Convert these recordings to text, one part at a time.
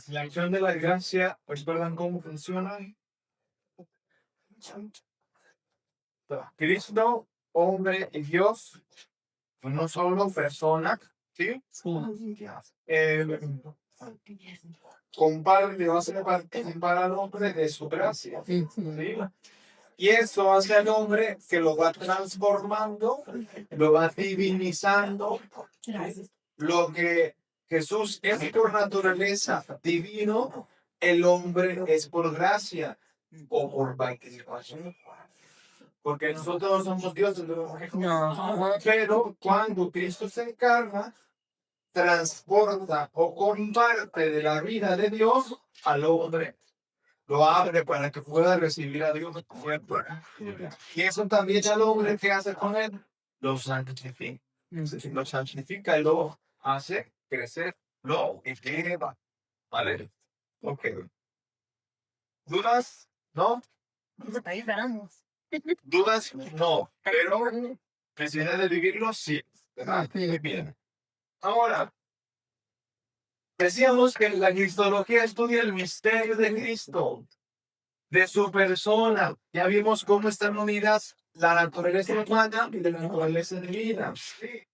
La acción de la gracia, ¿recuerdan cómo funciona? Cristo, hombre y Dios, no solo persona, ¿sí? Eh, le va a hacer participar al hombre de su gracia, ¿sí? Y eso hace al hombre que lo va transformando, lo va divinizando. Lo que Jesús es por naturaleza divino, el hombre es por gracia o por participación. Porque nosotros somos dioses, no. Pero cuando Cristo se encarna, transporta o comparte de la vida de Dios al hombre. Lo abre para que pueda recibir a Dios. Y eso también al hombre que hace con él, lo santifica. Lo santifica y lo hace crecer, lo eleva. ¿Vale? Ok. ¿Dudas? ¿No? ¿Dudas? No. Pero necesidad de vivirlo, sí. Muy bien. Ahora, decíamos que la cristología estudia el misterio de Cristo, de su persona. Ya vimos cómo están unidas la naturaleza humana y la naturaleza divina. Sí.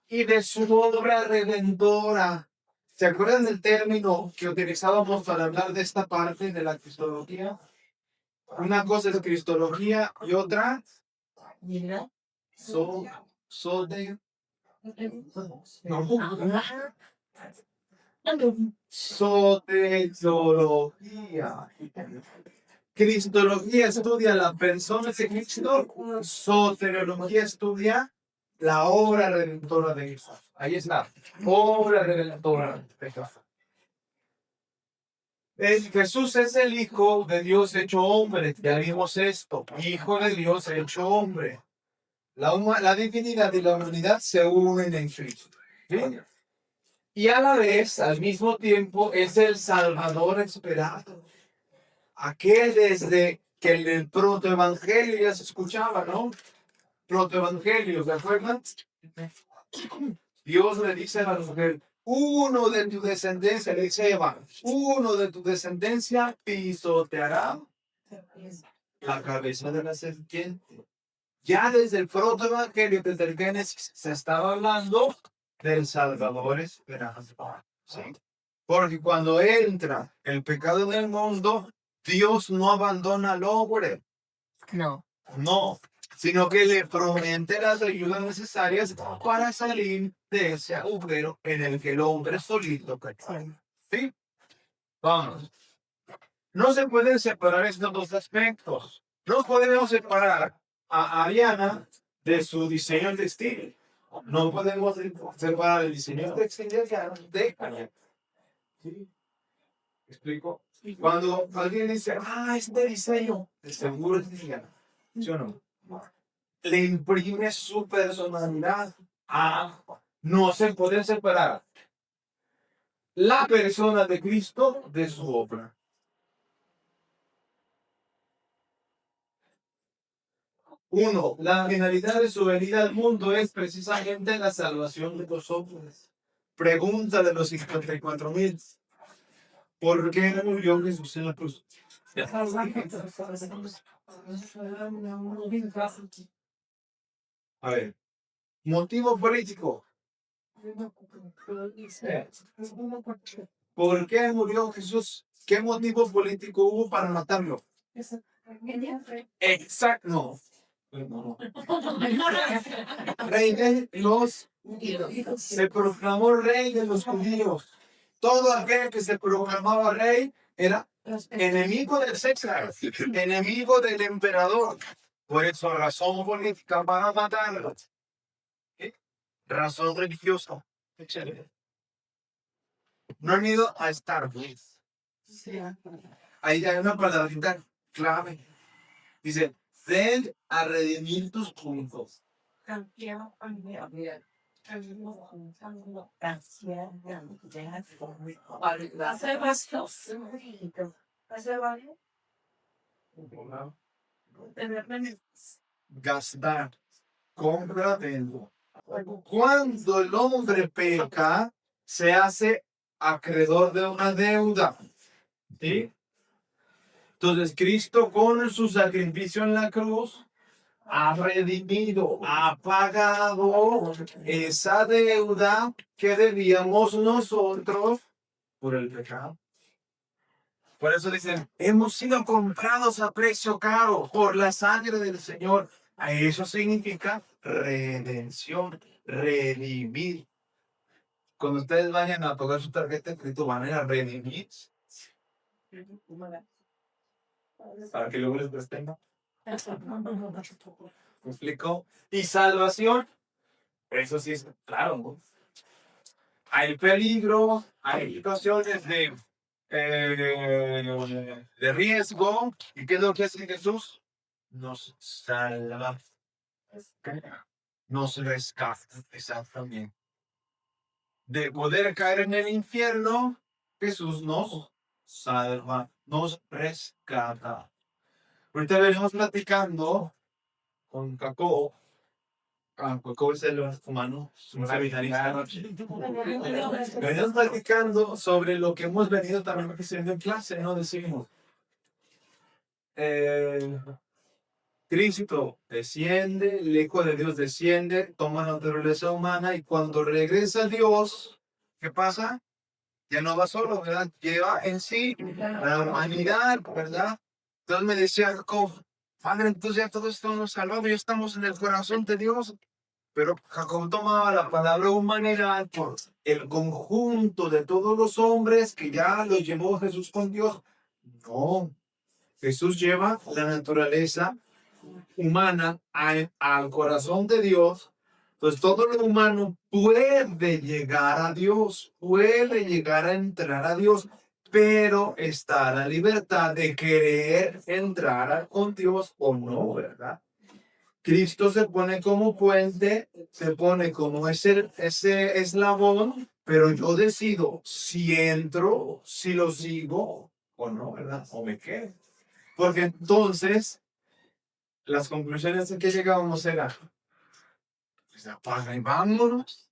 Y de su obra redentora. ¿Se acuerdan del término que utilizábamos para hablar de esta parte de la cristología? Una cosa es cristología y otra de soteriología. Cristología estudia la persona de Cristo, soteriología estudia la obra redentora de Jesús. Ahí está, obra redentora de Jesús. Jesús es el Hijo de Dios hecho hombre, ya vimos esto, Hijo de Dios hecho hombre. La divinidad y la humanidad se unen en Cristo. ¿Sí? Y a la vez, al mismo tiempo, es el Salvador esperado. Aquel desde que en el protoevangelio ya se escuchaba, ¿no? Protoevangelio, ¿se acuerdan? Dios le dice a la mujer, uno de tu descendencia, le dice Eva, uno de tu descendencia pisoteará la cabeza de la serpiente. Ya desde el protoevangelio, desde el Génesis, se estaba hablando del Salvador esperado. ¿Sí? Porque cuando entra el pecado del mundo, Dios no abandona al hombre. No. No, sino que le promete las ayudas necesarias para salir de ese agujero en el que el hombre solito cayó. ¿Sí? Vamos. No se pueden separar estos dos aspectos. No podemos separar a Ariana de su diseño textil. No podemos separar el diseño textil de Ariana. ¿Sí? ¿Explico? Cuando alguien dice, este diseño, de seguro es Ariana. ¿Sí o no? Le imprime su personalidad. No se puede separar la persona de Cristo de su obra. Uno, la finalidad de su venida al mundo es precisamente la salvación de los hombres. Pregunta de los 54,000. ¿Por qué murió Jesús en la cruz? A ver, motivo político. ¿Por qué murió Jesús? ¿Qué motivo político hubo para matarlo? Exacto. No. Rey de los judíos. Se proclamó rey de los judíos. Todo aquel que se proclamaba rey era enemigo del César, enemigo del emperador. Por eso, razón política para matarlo. ¿Qué? Razón religiosa. No han ido a Starbucks. Ahí hay una palabrita clave. Dice, ven a redimir tus puntos. Gastar, compra, vendo. Cuando el hombre peca, se hace acreedor de una deuda. ¿Sí? Entonces, Cristo con su sacrificio en la cruz ha redimido, ha pagado esa deuda que debíamos nosotros por el pecado. Por eso dicen, hemos sido comprados a precio caro por la sangre del Señor. Eso significa redención, redimir. Cuando ustedes vayan a pagar su tarjeta de crédito, van a ir a redimir para que luego les presten. ¿Me explico? Y salvación, eso sí es claro, ¿no? Hay peligro, hay situaciones de riesgo. ¿Y qué es lo que hace Jesús? Nos salva, nos rescata, exactamente. De poder caer en el infierno, Jesús nos salva, nos rescata. Ahorita venimos platicando con Jacob. Jacob es el humano, un seminarista. Venimos platicando sobre lo que hemos venido también haciendo en clase, ¿no? Decimos, Cristo desciende, el Hijo de Dios desciende, toma la naturaleza humana y cuando regresa Dios, ¿qué pasa? Ya no va solo, ¿verdad? Lleva en sí la humanidad, ¿verdad? Entonces me decía Jacob, Padre, entonces ya todos estamos salvados, ya estamos en el corazón de Dios. Pero Jacob tomaba la palabra humanidad por el conjunto de todos los hombres que ya los llevó Jesús con Dios. No, Jesús lleva la naturaleza humana al corazón de Dios. Pues todo lo humano puede llegar a Dios, puede llegar a entrar a Dios, pero está la libertad de querer entrar con Dios o no, ¿verdad? Cristo se pone como puente, se pone como ese eslabón, pero yo decido si entro, si lo sigo o no, ¿verdad? O me quedo. Porque entonces las conclusiones a que llegábamos eran, pues apaga y vámonos.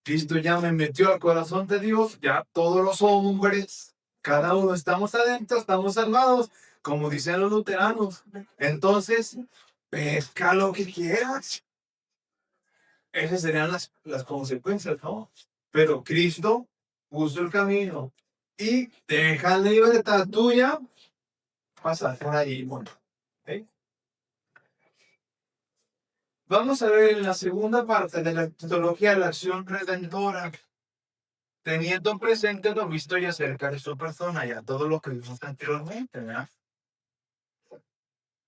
Cristo ya me metió al corazón de Dios, ya todos los hombres, cada uno estamos adentro, estamos salvados, como dicen los luteranos. Entonces, pesca lo que quieras. Esas serían las consecuencias, ¿no? Pero Cristo puso el camino y deja la libertad tuya pasar por ahí. Bueno, ¿ok? Vamos a ver en la segunda parte de la teología de la acción redentora, teniendo presente lo visto y acerca de su persona y a todo lo que vimos anteriormente, ¿verdad?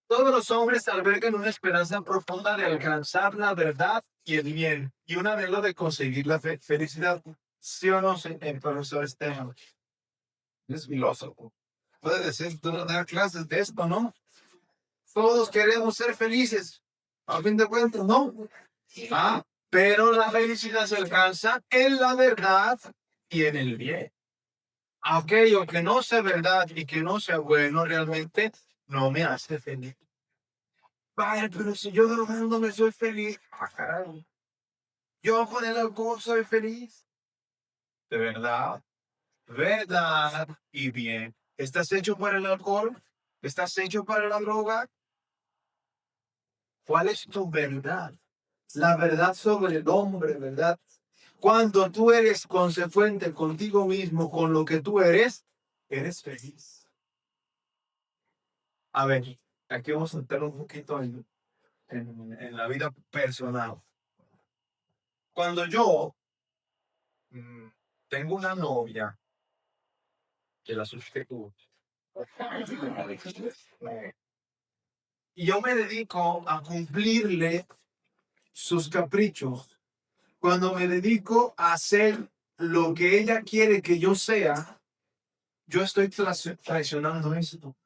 Todos los hombres albergan una esperanza profunda de alcanzar la verdad y el bien, y un anhelo de conseguir la felicidad. ¿Sí o no, el profesor Esteban? Es filósofo. Puede decir, tú no dar clases de esto, ¿no? Todos queremos ser felices. A fin de cuentas, ¿no? Ah, pero la felicidad se alcanza en la verdad y en el bien. Aquello que no sea verdad y que no sea bueno realmente no me hace feliz. Padre, pero si yo drogando me soy feliz. Ah, caray. Yo con el alcohol soy feliz. De verdad. Verdad y bien. ¿Estás hecho para el alcohol? ¿Estás hecho para la droga? ¿Cuál es tu verdad? La verdad sobre el hombre, ¿verdad? Cuando tú eres consecuente contigo mismo, con lo que tú eres feliz. A ver, aquí vamos a entrar un poquito en la vida personal. Cuando yo tengo una novia que la sustituyo, y yo me dedico a cumplirle sus caprichos, cuando me dedico a hacer lo que ella quiere que yo sea, yo estoy traicionando esto.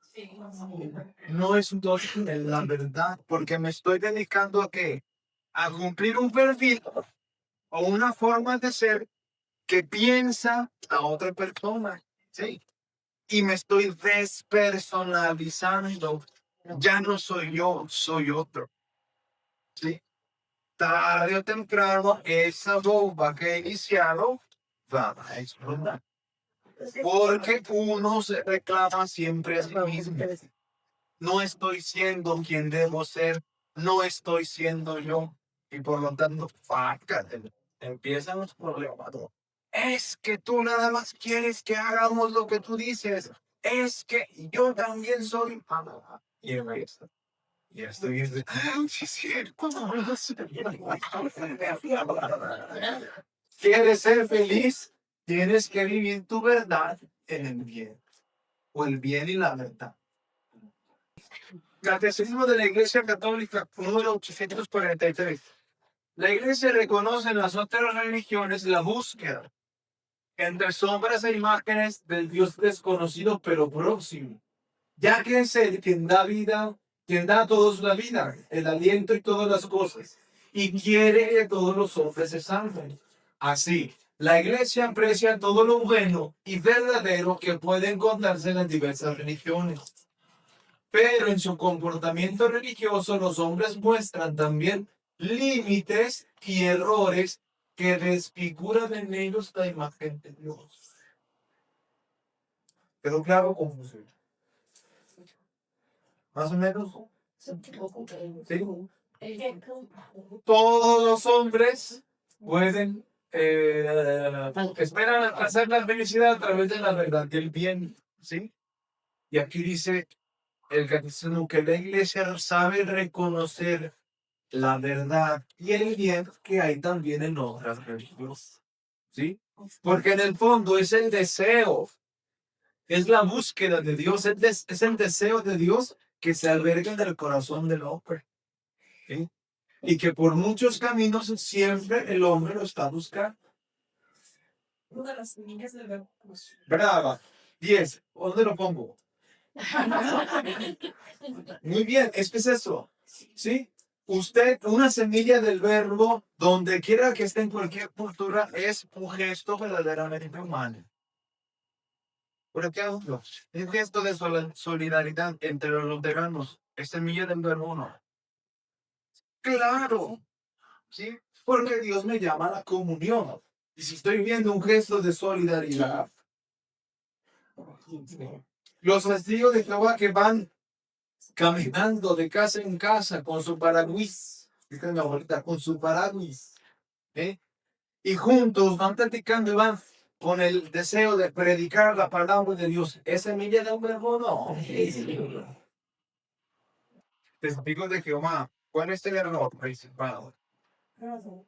No es la verdad, porque me estoy dedicando a qué? A cumplir un perfil o una forma de ser que piensa a otra persona, ¿sí? Y me estoy despersonalizando. Ya no soy yo, soy otro, ¿sí? Tarde o temprano, esa bomba que he iniciado va a explotar. Porque uno se reclama siempre a sí mismo. No estoy siendo quien debo ser, no estoy siendo yo. Y por lo tanto, fácate, empiezan los problemas. Es que tú nada más quieres que hagamos lo que tú dices. Es que yo también soy. Y empieza. Y estoy diciendo, sí, es cierto. ¿Quieres ser feliz? Tienes que vivir tu verdad en el bien. O el bien y la verdad. Catecismo de la Iglesia Católica, número 843. La Iglesia reconoce en las otras religiones la búsqueda entre sombras e imágenes del Dios desconocido pero próximo, ya que es el quien da vida, quien da a todos la vida, el aliento y todas las cosas, y quiere que todos los hombres se salven. Así, la Iglesia aprecia todo lo bueno y verdadero que puede encontrarse en las diversas religiones. Pero en su comportamiento religioso los hombres muestran también límites y errores que desfiguran en ellos la imagen de Dios. ¿Quedó claro? Confusión. Más o menos. ¿Sí? Todos los hombres pueden esperan alcanzar la felicidad a través de la verdad del bien. ¿Sí? Y aquí dice el catecismo que la iglesia sabe reconocer la verdad y el bien que hay también en otras religiones. ¿Sí? Porque en el fondo es el deseo, es la búsqueda de Dios, es el deseo de Dios que se alberga en el corazón del hombre. ¿Sí? Y que por muchos caminos siempre el hombre lo está buscando. Brava. 10. ¿Dónde lo pongo? Muy bien, es que es eso. ¿Sí? Usted, una semilla del verbo, donde quiera que esté en cualquier cultura, es un gesto verdaderamente humano. Por ejemplo, un gesto de solidaridad entre los luteranos, es semilla del verbo, ¿no? Claro, ¿sí? Porque Dios me llama a la comunión. Y si estoy viendo un gesto de solidaridad, los testigos de Jehová que van caminando de casa en casa con su paraguas, dice mi abuelita, con su paraguas, ¿eh? Y juntos van platicando y van con el deseo de predicar la palabra de Dios. ¿Es semilla de un verbo? No. Testigos de Jehová, ¿cuál es el error principal? No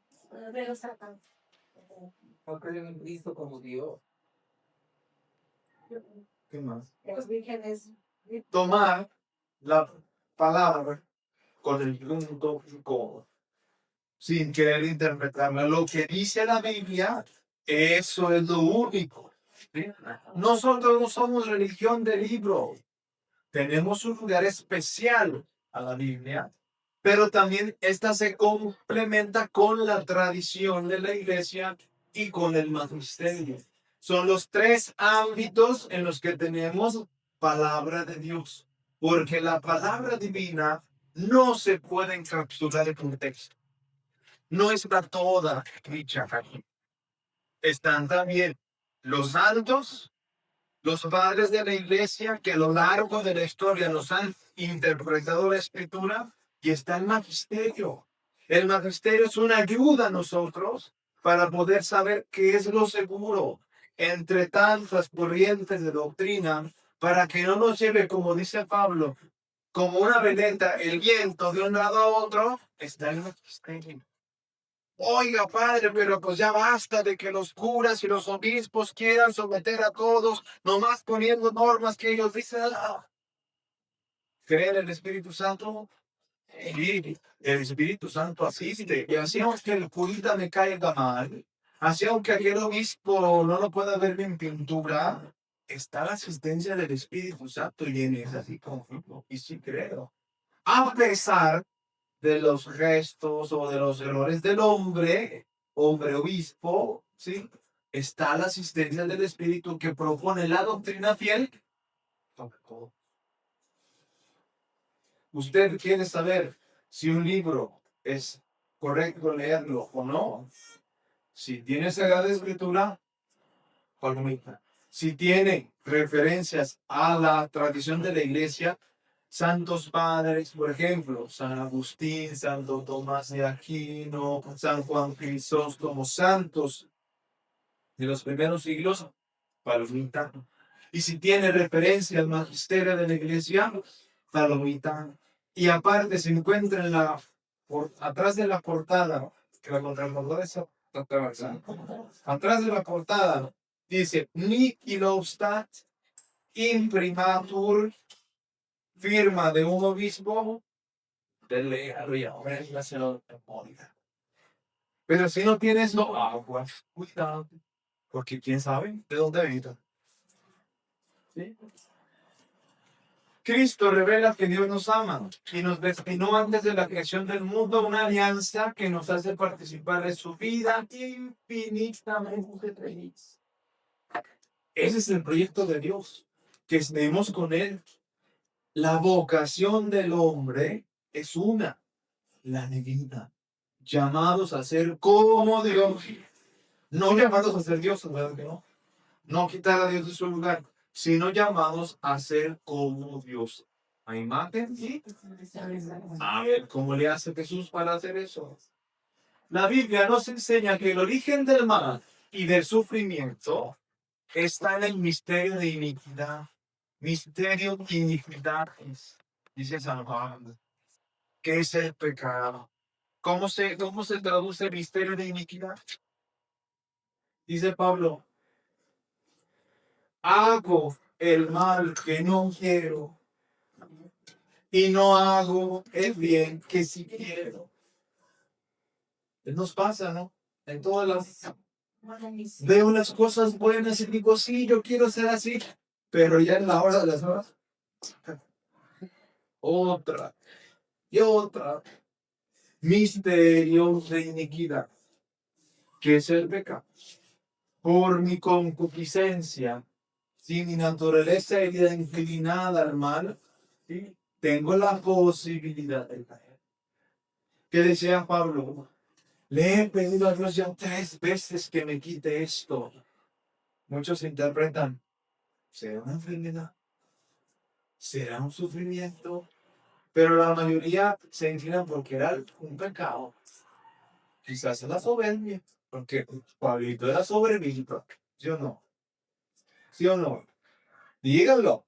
creen en Cristo como Dios. ¿Qué más? Los vírgenes. Tomar la palabra con el punto con, sin querer interpretarla. Lo que dice la Biblia, eso es lo único. ¿Sí? Nosotros no somos religión de libro. Tenemos un lugar especial a la Biblia, pero también esta se complementa con la tradición de la iglesia y con el magisterio. Son los tres ámbitos en los que tenemos palabra de Dios, porque la palabra divina no se puede encapsular en un texto. No está toda dicha aquí. Están también los santos, los padres de la iglesia que a lo largo de la historia nos han interpretado la escritura, y está el magisterio. El magisterio es una ayuda a nosotros para poder saber qué es lo seguro entre tantas corrientes de doctrina, para que no nos lleve, como dice Pablo, como una veleta el viento de un lado a otro. Está el magisterio. Oiga, padre, pero pues ya basta de que los curas y los obispos quieran someter a todos, nomás poniendo normas que ellos dicen. ¿Creen en el Espíritu Santo? Sí, el Espíritu Santo asiste. Y así aunque el curita me caiga mal, así aunque aquel obispo no lo pueda ver en pintura, está la asistencia del Espíritu Santo y en eso así confío. Y sí creo. A pesar de los gestos o de los errores del hombre obispo, ¿sí? Está la asistencia del Espíritu que propone la doctrina fiel sobre todo. Usted quiere saber si un libro es correcto leerlo o no. Si tiene Sagrada Escritura, palomita. Si tiene referencias a la tradición de la iglesia, santos padres, por ejemplo, San Agustín, Santo Tomás de Aquino, San Juan Crisóstomo, santos de los primeros siglos, palomita. Y si tiene referencia al magisterio de la iglesia, palomita. Y aparte se encuentra atrás de la portada, que la contraportada está atravesada. Atrás de la portada dice Nihil obstat imprimatur, firma de un obispo de Legaria. Pero si no tienes no agua, cuidado, porque quién sabe de dónde viene. ¿Sí? Cristo revela que Dios nos ama y nos destinó antes de la creación del mundo una alianza que nos hace participar de su vida infinitamente feliz. Ese es el proyecto de Dios, que estemos con Él. La vocación del hombre es una, la divina. Llamados a ser como Dios. No llamados a ser Dios, ¿verdad que no? No quitar a Dios de su lugar, sino llamados a ser como Dios. A imagen y a ver cómo le hace Jesús para hacer eso. La Biblia nos enseña que el origen del mal y del sufrimiento está en el misterio de iniquidad. Misterio de iniquidad, dice San Juan. ¿Qué es el pecado? ¿Cómo se traduce el misterio de iniquidad? Dice Pablo, hago el mal que no quiero y no hago el bien que sí quiero. Nos pasa, ¿no? En todas las... Veo las cosas buenas y digo, sí, yo quiero ser así, pero ya en la hora de las horas, otra y otra. Misterio de iniquidad, que es el pecado. Por mi concupiscencia, si mi naturaleza herida inclinada al mal, ¿sí? Tengo la posibilidad de caer. ¿Qué decía Pablo? Le he pedido a Dios ya 3 veces que me quite esto. Muchos interpretan, ¿será una enfermedad? ¿Será un sufrimiento? Pero la mayoría se inclinan porque era un pecado. Quizás es la soberbia, porque Pablito era soberbio. ¿Sí o no? ¿Sí o no? Díganlo.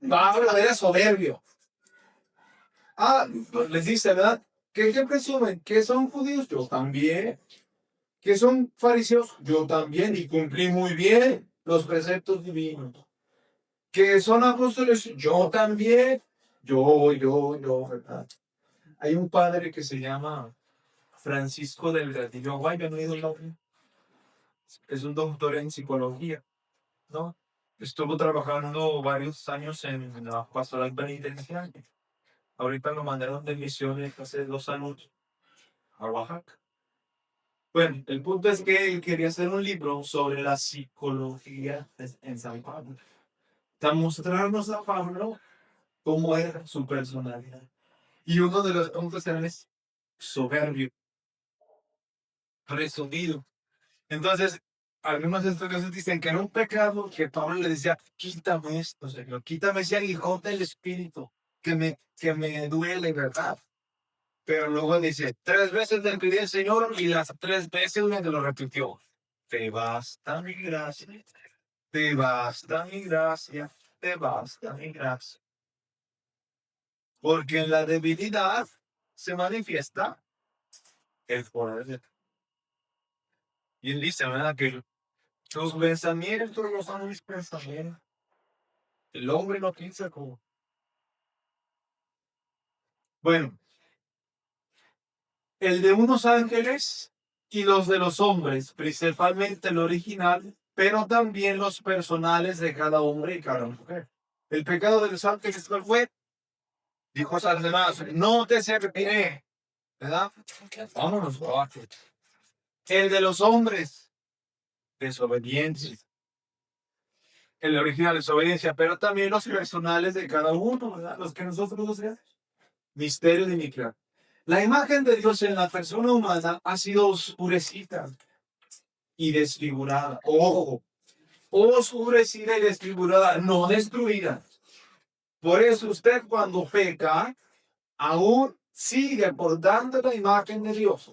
Pablo era soberbio. Pues les dice, ¿verdad? ¿Qué presumen? ¿Que son judíos? Yo también. ¿Que son fariseos? Yo también. Y cumplí muy bien los preceptos divinos. ¿Que son apóstoles? Yo también. Yo, ¿verdad? Hay un padre que se llama Francisco del Gratillo Aguay, ¿han oído el nombre? Es un doctor en psicología, ¿no? Estuvo trabajando varios años en la pastoral penitenciaria. Ahorita lo mandaron de misiones hace 2 años a Oaxaca. Bueno, el punto es que él quería hacer un libro sobre la psicología en San Pablo. Para mostrarnos a Pablo cómo era su personalidad. Y uno de los puntos era soberbio, presumido. Entonces, algunos estudiosos dicen que era un pecado que Pablo le decía, quítame esto, Señor, quítame ese aguijón del espíritu que me duele, ¿verdad? Pero luego dice, 3 veces le pedí al Señor y las 3 veces una que lo repitió. Te basta mi gracia, te basta mi gracia, te basta mi gracia. Porque en la debilidad se manifiesta el poder de Dios. Y él dice, ¿verdad? Que tus pensamientos no son mis pensamientos. El hombre no piensa como... Bueno, el de unos ángeles y los de los hombres, principalmente el original, pero también los personales de cada hombre y cada mujer. El pecado de los ángeles, ¿cuál fue? Dijo Satanás, no te serviré, ¿verdad? Vámonos, el de los hombres, desobediencia. El original, desobediencia, pero también los personales de cada uno, ¿verdad? Los que nosotros nos hacemos. Misterio de iniquidad. La imagen de Dios en la persona humana ha sido oscurecida y desfigurada. Ojo, oscurecida y desfigurada, no destruida. Por eso usted cuando peca, aún sigue portando la imagen de Dios.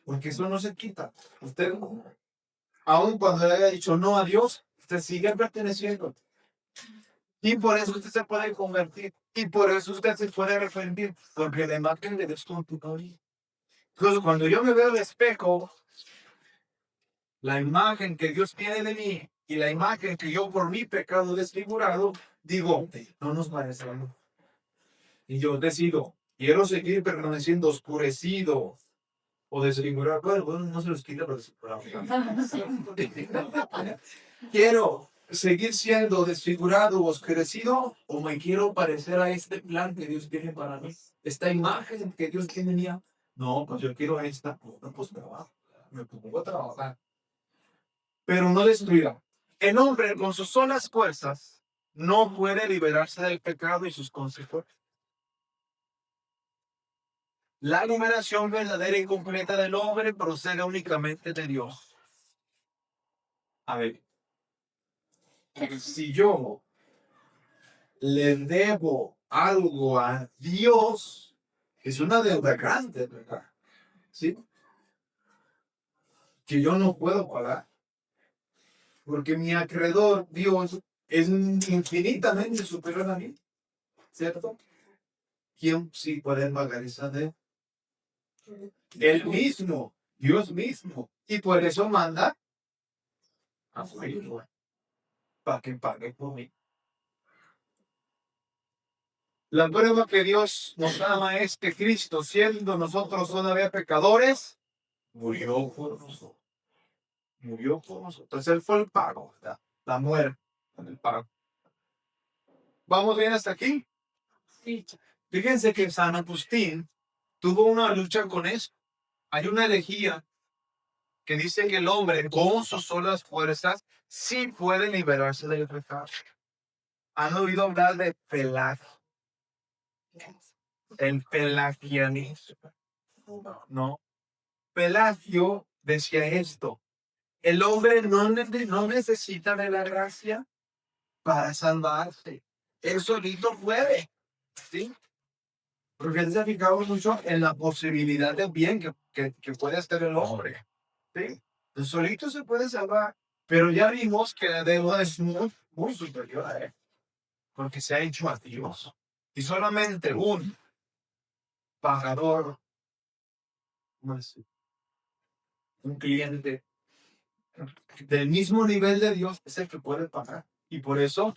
Porque eso no se quita. Usted, aún cuando le haya dicho no a Dios, usted sigue perteneciendo. Y por eso usted se puede convertir. Y por eso usted se puede arrepentir. Porque la imagen de Dios continúa. Entonces, cuando yo me veo al espejo, la imagen que Dios tiene de mí y la imagen que yo por mi pecado desfigurado, digo, no nos parecemos. Y yo decido, quiero seguir permaneciendo oscurecido o desfigurado. Bueno, no se los quita, pero desfigurado. Quiero seguir siendo desfigurado o oscurecido o me quiero parecer a este plan que Dios tiene para mí. Esta imagen que Dios tiene mía. No, pues yo quiero esta. No, pues trabajo. Me pongo a trabajar. Pero no destruirá. El hombre con sus solas fuerzas no puede liberarse del pecado y sus consecuencias. La liberación verdadera y completa del hombre procede únicamente de Dios. A ver, si yo le debo algo a Dios, es una deuda grande, ¿verdad? ¿Sí? Que yo no puedo pagar. Porque mi acreedor, Dios, es infinitamente superior a mí, ¿cierto? ¿Quién sí puede pagar esa deuda? Él mismo, Dios mismo. Y por eso manda a su hijo para que pague por mí. La prueba que Dios nos ama es que Cristo, siendo nosotros todavía pecadores, murió por nosotros. Murió por nosotros. Él fue el pago, ¿verdad? La muerte con el pago. ¿Vamos bien hasta aquí? Sí. Fíjense que San Agustín tuvo una lucha con eso. Hay una herejía que dice que el hombre con sus solas fuerzas sí puede liberarse del pecado. ¿Han oído hablar de Pelagio? El pelagianismo. No. Pelagio decía esto. El hombre no necesita de la gracia para salvarse. Él solito puede. ¿Sí? Porque él se ha fijado mucho en la posibilidad de bien que puede hacer el hombre. ¿Sí? El solito se puede salvar. Pero ya vimos que la deuda es muy, muy superior a él. Porque se ha hecho a Dios. Y solamente un pagador, un cliente del mismo nivel de Dios es el que puede pagar. Y por eso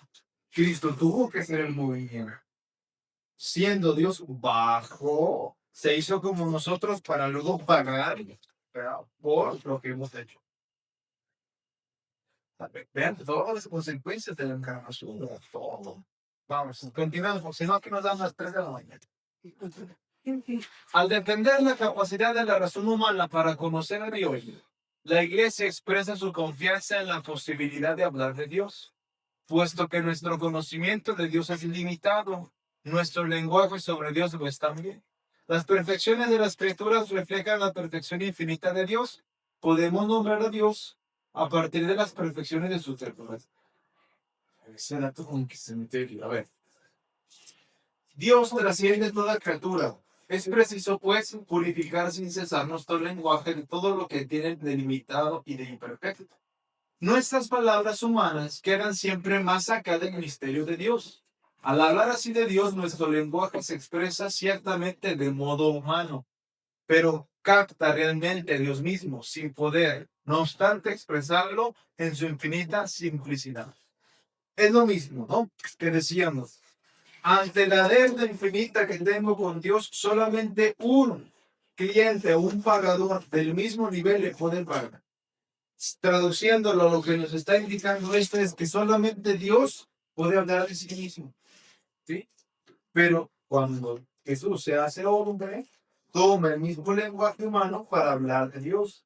Cristo tuvo que ser el movimiento. Siendo Dios bajo, se hizo como nosotros para luego pagar por lo que hemos hecho. Vean todas las consecuencias de la encarnación. Todo. Vamos, continuamos, porque si no, aquí nos dan las 3 de la mañana. Al defender la capacidad de la razón humana para conocer a Dios, la Iglesia expresa su confianza en la posibilidad de hablar de Dios, puesto que nuestro conocimiento de Dios es ilimitado, nuestro lenguaje sobre Dios lo es también. Las perfecciones de las Escrituras reflejan la perfección infinita de Dios. Podemos nombrar a Dios a partir de las perfecciones de su ternura. Ese dato con que se mete, a ver. Dios trasciende toda criatura. Es preciso, pues, purificar sin cesar nuestro lenguaje de todo lo que tiene de limitado y de imperfecto. Nuestras palabras humanas quedan siempre más acá del misterio de Dios. Al hablar así de Dios, nuestro lenguaje se expresa ciertamente de modo humano, pero capta realmente a Dios mismo, sin poder, no obstante, expresarlo en su infinita simplicidad. Es lo mismo, ¿no? Que decíamos. Ante la deuda infinita que tengo con Dios, solamente un cliente o un pagador del mismo nivel le puede pagar. Traduciéndolo, lo que nos está indicando esto es que solamente Dios puede hablar de sí mismo. ¿Sí? Pero cuando Jesús se hace hombre, toma el mismo lenguaje humano para hablar de Dios.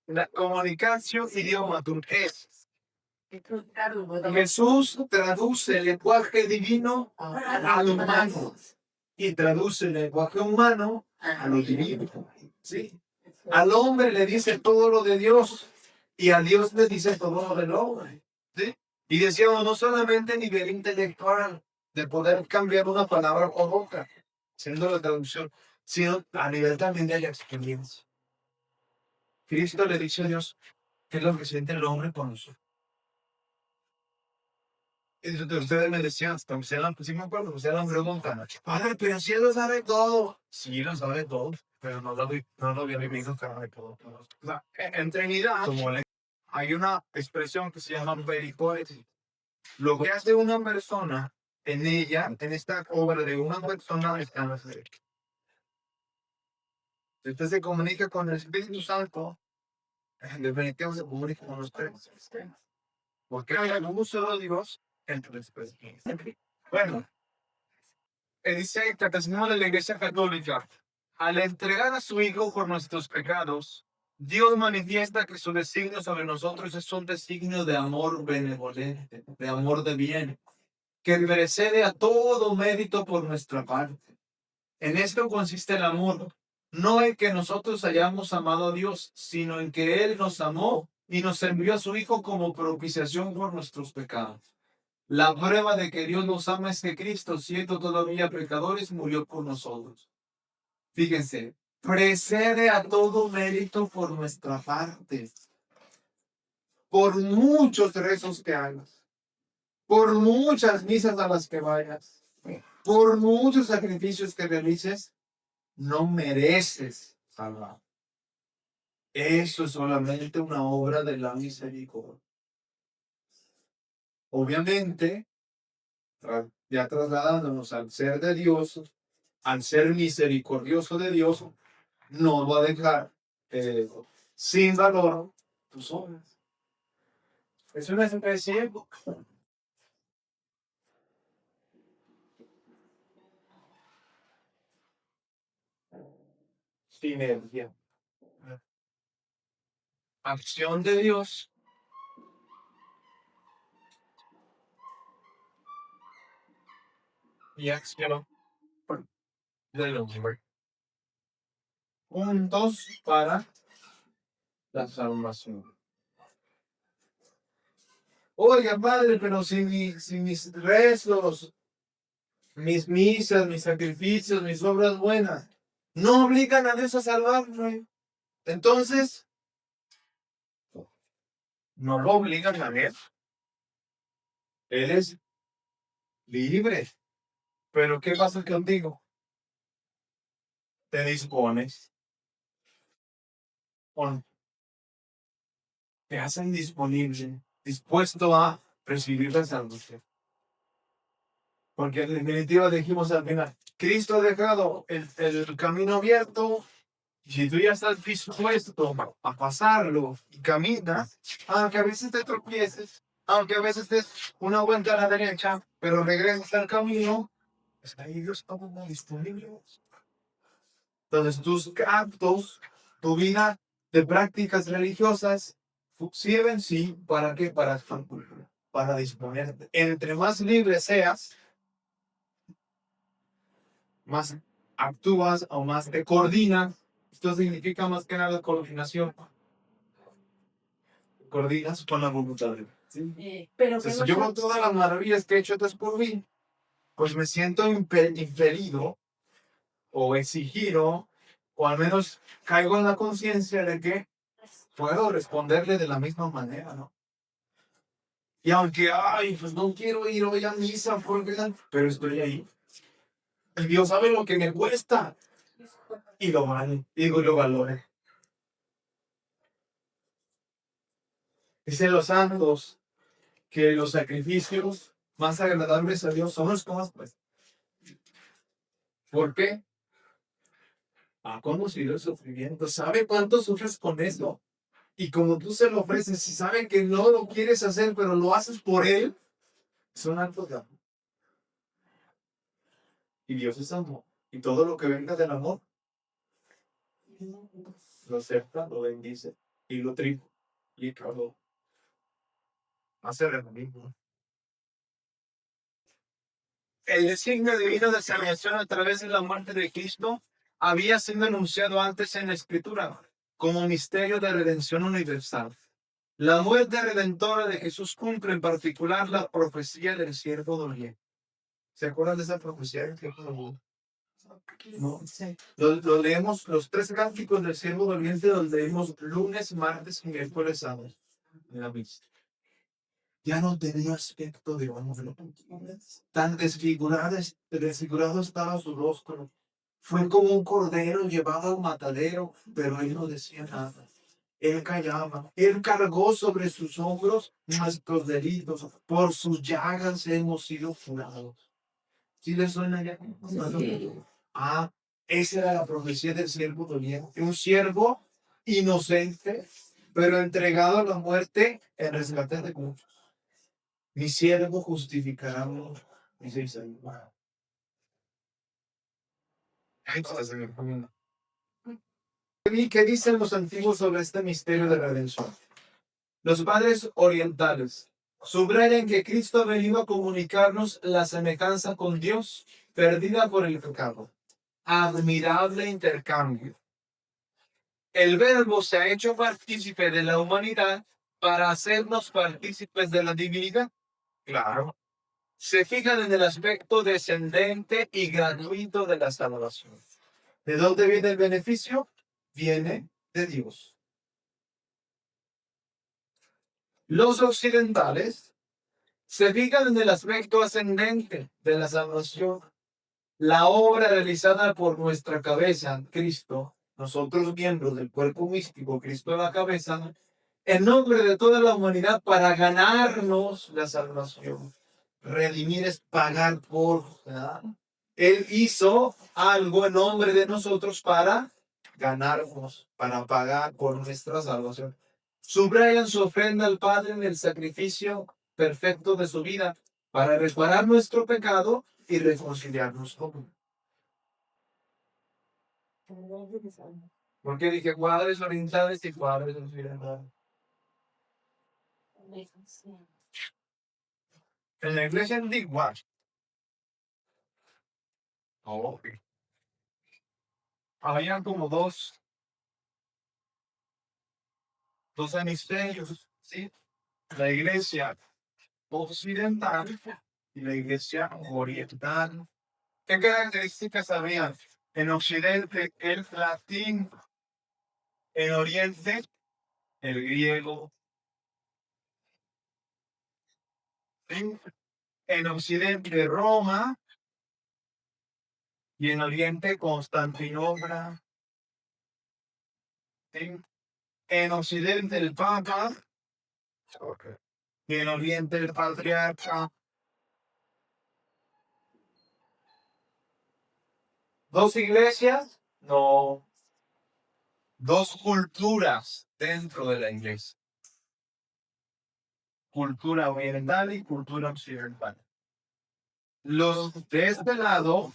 La comunicación idiomatum es. Jesús traduce el lenguaje divino al humano y traduce el lenguaje humano a lo divino. ¿Sí? Al hombre le dice todo lo de Dios Y a Dios le dice todo lo del hombre. ¿Sí? Y decíamos, no solamente a nivel intelectual, de poder cambiar una palabra por otra, siendo la traducción, sino a nivel también de la experiencia. Cristo le dice a Dios, ¿qué es lo que siente el hombre con nosotros? Y ustedes me decían, sí me acuerdo, ustedes me preguntan, padre, pero si él lo sabe todo. Sí, lo sabe todo, pero no lo había vivido carne todo. O sea, en Trinidad, hay una expresión que se llama pericoesis. Lo que hace una persona en ella, en esta obra de una persona, está en la fe. Si usted se comunica con el Espíritu Santo, en definitiva se comunica con ustedes. Porque hay un solo Dios entre ustedes. Bueno, dice el Catecismo de la Iglesia Católica, al entregar a su Hijo por nuestros pecados, Dios manifiesta que su designio sobre nosotros es un designio de amor benevolente, de amor de bien, que precede a todo mérito por nuestra parte. En esto consiste el amor, no en que nosotros hayamos amado a Dios, sino en que Él nos amó y nos envió a su Hijo como propiciación por nuestros pecados. La prueba de que Dios nos ama es que Cristo, siendo todavía pecadores, murió por nosotros. Fíjense, precede a todo mérito por nuestra parte. Por muchos rezos que hagas, por muchas misas a las que vayas, por muchos sacrificios que realices, no mereces salvar. Eso es solamente una obra de la misericordia. Obviamente, ya trasladándonos al ser de Dios, al ser misericordioso de Dios, no va a dejar sin valor tus obras. Es una especie sinergia. Acción de Dios y acción del hombre. Juntos para la salvación. Oiga, padre, pero si mis rezos, mis misas, mis sacrificios, mis obras buenas, no obligan a Dios a salvarme. Entonces, no lo obligan a Él. Él es libre. Pero ¿qué pasa contigo? Te dispones. O te hacen disponible, dispuesto a recibir la salvación. Porque en definitiva dijimos al final, Cristo ha dejado el camino abierto. Y si tú ya estás dispuesto a pasarlo y caminas, aunque a veces te tropieces, aunque a veces des una vuelta a la derecha, pero regresas al camino, está ahí Dios todo disponible. Entonces tus actos, tu vida de prácticas religiosas sirven, sí, ¿para qué? Para disponerte. Entre más libre seas, más actúas o más te coordinas. Esto significa más que nada coordinación. Coordinas con la voluntad. ¿Sí? Pero entonces, yo con todas las maravillas que he hecho es por mí, pues me siento impelido o exigido, o al menos caigo en la conciencia de que puedo responderle de la misma manera, ¿no? Y aunque, ay, pues no quiero ir hoy a misa, pero estoy ahí. Y Dios sabe lo que me cuesta. Y lo vale, digo, y lo valore. Dicen los santos que los sacrificios más agradables a Dios son los que más cuestan. ¿Por qué? Ha conocido el sufrimiento. ¿Sabe cuánto sufres con eso? Y como tú se lo ofreces y saben que no lo quieres hacer, pero lo haces por él, son actos de amor. Y Dios es amor. Y todo lo que venga del amor, lo acepta, lo bendice y lo triplica, lo hace lo mismo. El designio divino de salvación a través de la muerte de Cristo había sido anunciado antes en la Escritura como misterio de redención universal. La muerte redentora de Jesús cumple en particular la profecía del siervo doliente. ¿Se acuerdan de esa profecía del siervo doliente? ¿No? Lo leemos los tres cánticos del siervo doliente, donde leemos lunes, martes y miércoles sábado en la misa. Ya no tenía aspecto de hombre, tan desfigurado estaba su rostro. Fue como un cordero llevado al matadero, pero él no decía nada. Él callaba. Él cargó sobre sus hombros nuestros delitos. Por sus llagas hemos sido curados. ¿Sí les suena ya? Sí. Ah, esa era la profecía del siervo doliente. Un siervo inocente, pero entregado a la muerte en rescate de muchos. Mi siervo justificará, dice Isaías. Ahí está, Señor. ¿Qué dicen los antiguos sobre este misterio de la redención? Los padres orientales subrayan que Cristo ha venido a comunicarnos la semejanza con Dios perdida por el pecado. Admirable intercambio. El Verbo se ha hecho partícipe de la humanidad para hacernos partícipes de la divinidad. Claro. Se fijan en el aspecto descendente y gratuito de la salvación. ¿De dónde viene el beneficio? Viene de Dios. Los occidentales se fijan en el aspecto ascendente de la salvación. La obra realizada por nuestra cabeza, Cristo, nosotros miembros del cuerpo místico, Cristo la cabeza, en nombre de toda la humanidad para ganarnos la salvación. Redimir es pagar por, ¿verdad? Él hizo algo en nombre de nosotros para ganarnos, para pagar por nuestra salvación. Subrayan su ofrenda al Padre en el sacrificio perfecto de su vida para reparar nuestro pecado y reconciliarnos con Él. Porque dije cuadros orientales y cuadros occidentales. En la iglesia antigua, había como dos hemisferios, ¿sí? La iglesia occidental y la iglesia oriental. ¿Qué características había? En Occidente, el latín; en Oriente, el griego; ¿sí? En Occidente, Roma, y en Oriente, Constantinopla; ¿sí? En Occidente, el Papa, y en Oriente, el Patriarca. ¿Dos iglesias? No. Dos culturas dentro de la iglesia. Cultura oriental y cultura occidental. Los de este lado,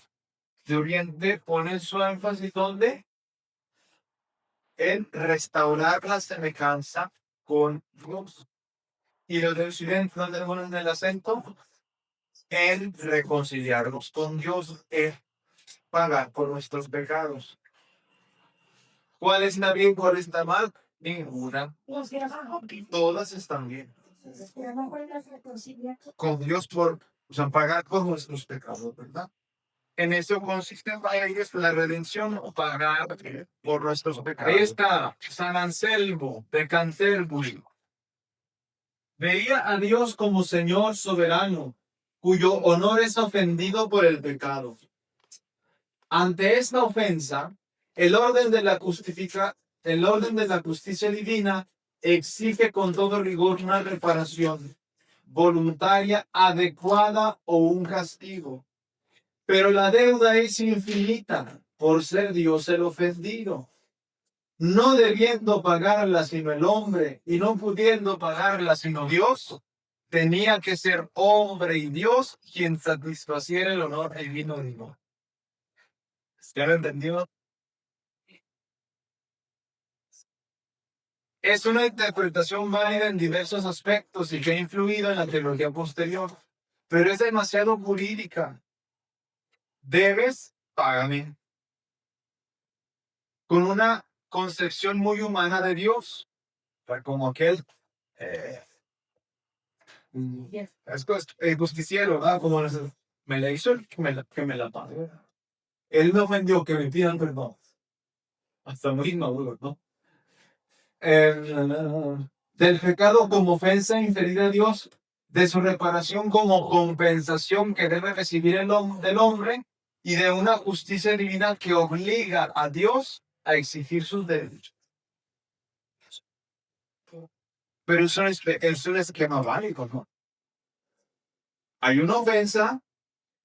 de Oriente, ponen su énfasis ¿dónde? En restaurar la semejanza con Dios. Y los de Occidente, ¿dónde ponen el acento? En reconciliarnos con Dios, en pagar por nuestros pecados. ¿Cuál está bien, cuál está mal? Ninguna. Todas están bien. Con Dios por, o sea, pagar por nuestros pecados, ¿verdad? En eso consiste la redención, o pagar por nuestros pecados. Ahí está San Anselmo de Canterbury. Veía a Dios como Señor soberano, cuyo honor es ofendido por el pecado. Ante esta ofensa, el orden de la justicia divina exige con todo rigor una reparación voluntaria, adecuada o un castigo. Pero la deuda es infinita por ser Dios el ofendido. No debiendo pagarla sino el hombre y no pudiendo pagarla sino Dios, tenía que ser hombre y Dios quien satisfaciera el honor divino de Dios. ¿Ya lo entendió? Es una interpretación válida en diversos aspectos y que ha influido en la teología posterior, pero es demasiado jurídica. Debes, págame. Con una concepción muy humana de Dios, como aquel eh, es justiciero, ¿verdad? Como me la hizo el que me la pague. Él me ofendió, que me pidan perdón. Hasta muy inmaduro, ¿no? Del pecado como ofensa inferida a Dios, de su reparación como compensación que debe recibir del hombre y de una justicia divina que obliga a Dios a exigir sus derechos. Pero es un esquema válido, ¿no? Hay una ofensa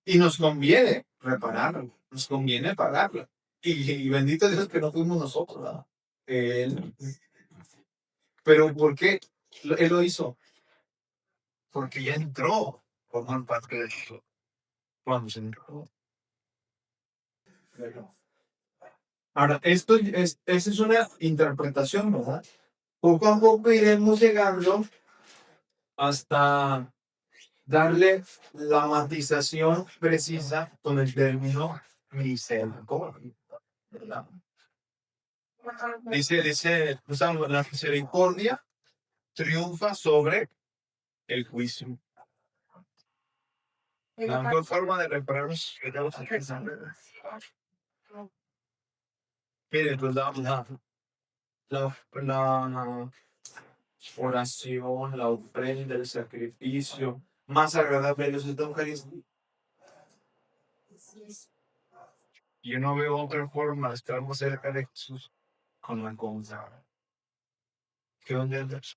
y nos conviene repararla, nos conviene pagarla. Y bendito Dios que no fuimos nosotros, ¿verdad? Él. Pero ¿por qué él lo hizo? Porque ya entró por mal parte de eso. Cuando se entró. Ahora, esa es una interpretación, ¿verdad? Poco a poco iremos llegando hasta darle la matización precisa con el término misericordia, ¿verdad? Dice, usamos la misericordia triunfa sobre el juicio. La mejor forma de reparar los pecados es mire, pues la oración, la ofrenda, el sacrificio más agradable de Dios es la Eucaristía. Yo no veo otra forma de estar más cerca de Jesús con la consagración. ¿Qué onda es?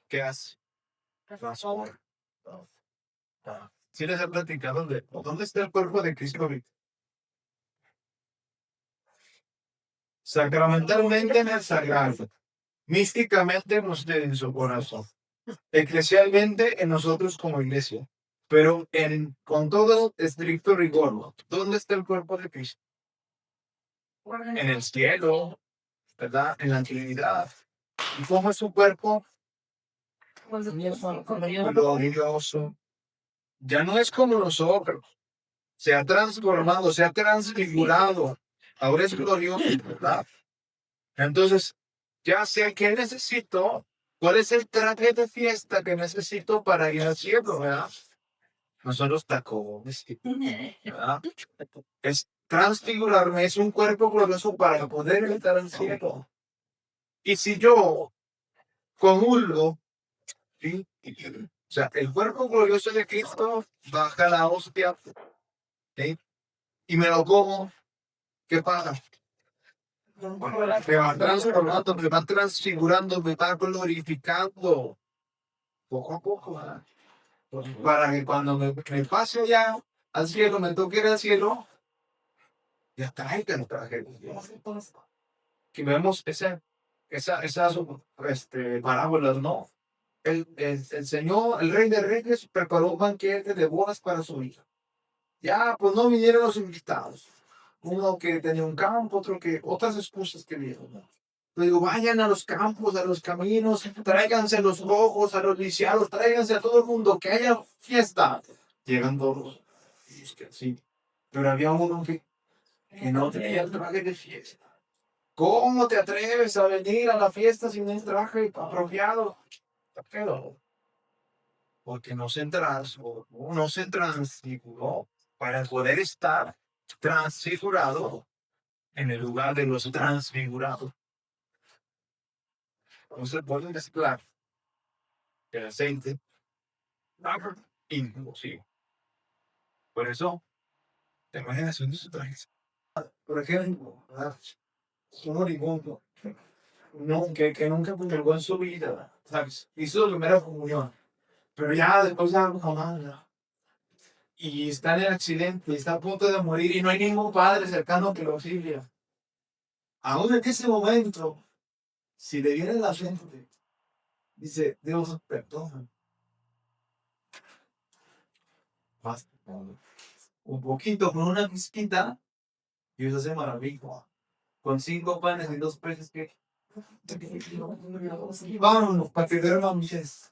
¿Qué hace? Razón. Si les he platicado de dónde está el cuerpo de Cristo ahorita. Sacramentalmente en el sagrado, místicamente en usted en su corazón, eclesialmente en nosotros como iglesia, pero con todo estricto rigor, ¿dónde está el cuerpo de Cristo? En el cielo, ¿verdad? En la Trinidad. ¿Y cómo es su cuerpo? Glorioso. Ya no es como nosotros. Se ha transformado, se ha transfigurado. Ahora es glorioso, ¿verdad? Entonces, ya sé qué necesito, cuál es el traje de fiesta que necesito para ir al cielo, ¿verdad? No son los tacones, ¿verdad? Es transfigurarme, es un cuerpo glorioso para poder estar al cielo. Y si yo comulgo, ¿sí? O sea, el cuerpo glorioso de Cristo baja la hostia, ¿sí? Y me lo como, ¿qué pasa? Me va transformando, me va transfigurando, me va glorificando poco a poco, ¿verdad? Para que cuando me pase ya al cielo, me toque ir al cielo, ya traiga el traje de Dios. Que vemos esas parábolas, ¿no? El Señor, el Rey de Reyes, preparó un banquete de bodas para su hija. Ya, pues no vinieron los invitados. Uno que tenía un campo, otro que, otras excusas que dieron, ¿no? Le digo, vayan a los campos, a los caminos, tráiganse los rojos, a los lisiados, tráiganse a todo el mundo, que haya fiesta. Llegan todos, sí. Pero había uno que no tenía el traje de fiesta. ¿Cómo te atreves a venir a la fiesta sin el traje apropiado? Pero, porque no se transfiguró para poder estar transfigurado en el lugar de los transfigurados. Entonces pueden mezclar el aceite imposible. Por eso, la imaginación de su traje. Por ejemplo, un moribundo que nunca congregó en su vida, ¿sabes? Hizo la primera comunión, pero ya después ya jamás, ¿no? Y está en el accidente, y está a punto de morir, y no hay ningún padre cercano que lo auxilie. Aún en ese momento, si le viene la gente, dice, Dios, perdona. Basta. Un poquito, con una pizquita, Dios hace maravilla. Con 5 panes y 2 peces que... Vámonos, para que duerman mis.